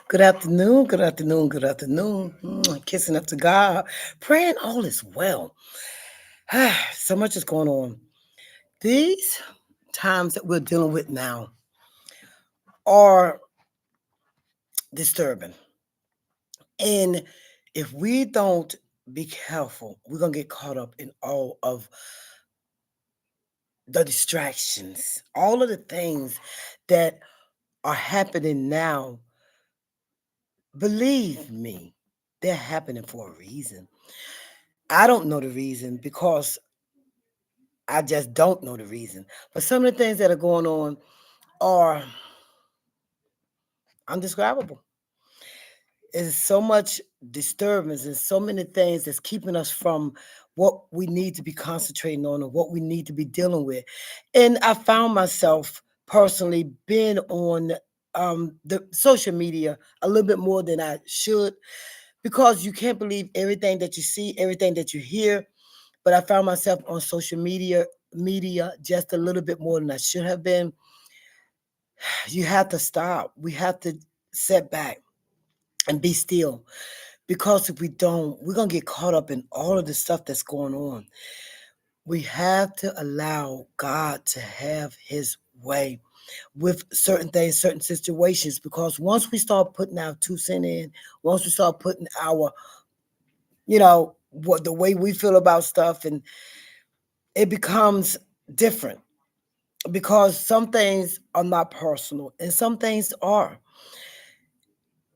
Good afternoon, good afternoon, good afternoon. Kissing up to God, praying all is well. So much is going on. These times that we're dealing with now are disturbing. And if we don't be careful, we're going to get caught up in all of the distractions, all of the things that are happening now. Believe me, they're happening for a reason. I don't know the reason because I just don't know the reason. But some of the things that are going on are undescribable. There's so much disturbance and so many things that's keeping us from what we need to be concentrating on or what we need to be dealing with. And I found myself personally being on the social media a little bit more than I should because you can't believe everything that you see, everything that you hear. But I found myself on social media just a little bit more than I should have been. You have to stop. We have to sit back and be still because if we don't, we're going to get caught up in all of the stuff that's going on. We have to allow God to have his way with certain things, certain situations, because once we start putting our 2 cents in, once we start putting our, what the way we feel about stuff, and it becomes different because some things are not personal and some things are.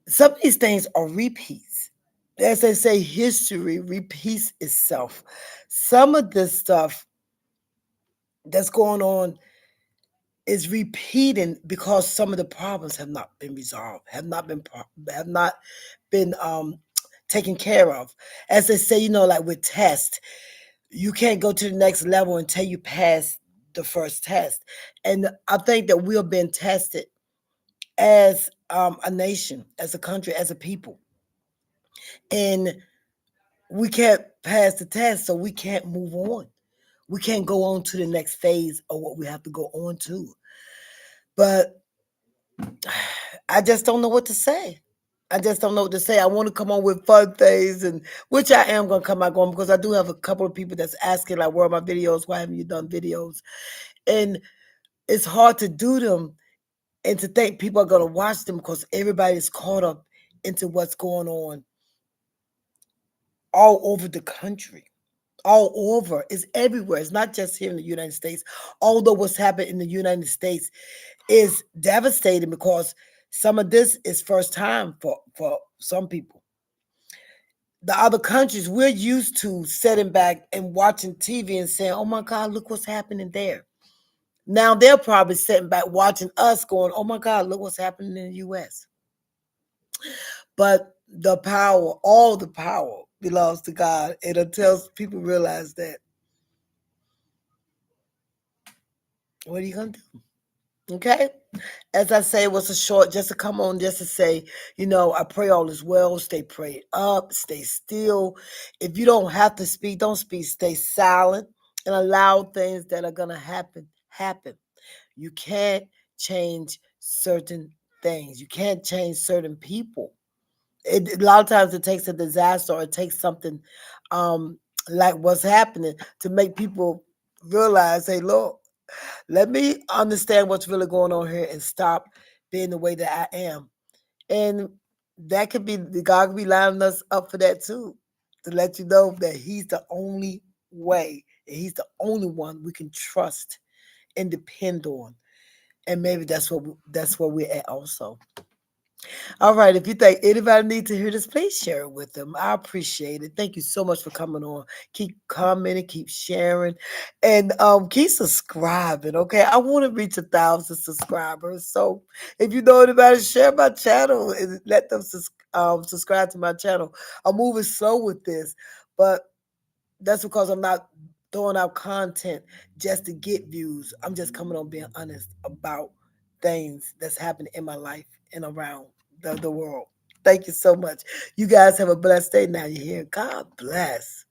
Some of these things are repeats. As they say, history repeats itself. Some of this stuff that's going on is repeating because some of the problems have not been resolved, have not been taken care of. As they say, like with tests, you can't go to the next level until you pass the first test. And I think that we're being tested as a nation, as a country, as a people. And we can't pass the test, so we can't move on. We can't go on to the next phase of what we have to go on to. But I just don't know what to say. I just don't know what to say. I want to come on with fun things, and which I am going to come back on because I do have a couple of people that's asking, like, where are my videos? Why haven't you done videos? And it's hard to do them and to think people are going to watch them because everybody's caught up into what's going on all over the country. All over. It's everywhere. It's not just here in the United States. Although what's happened in the United States is devastating because some of this is first time for some people. The other countries, we're used to sitting back and watching TV and saying, oh my God, look what's happening there. Now they're probably sitting back watching us going, oh my God, look what's happening in the US. But the power, all the power belongs to God. And until people realize that, what are you going to do? Okay? As I say, it was a short, just to come on, just to say, I pray all is well. Stay prayed up, stay still. If you don't have to speak, don't speak. Stay silent and allow things that are going to happen. You can't change certain things. You can't change certain people. A lot of times it takes a disaster or it takes something like what's happening to make people realize, hey, look, let me understand what's really going on here and stop being the way that I am. And that could be, God could be lining us up for that too, to let you know that he's the only way. And he's the only one we can trust and depend on. And maybe that's where we're at also. All right. If you think anybody needs to hear this, please share it with them. I appreciate it. Thank you so much for coming on. Keep commenting, keep sharing, and keep subscribing. Okay. I want to reach 1,000 subscribers. So if you know anybody, share my channel and let them subscribe to my channel. I'm moving slow with this, but that's because I'm not throwing out content just to get views. I'm just coming on being honest about things that's happening in my life and around the world. Thank you so much. You guys have a blessed day now. You're here. God bless.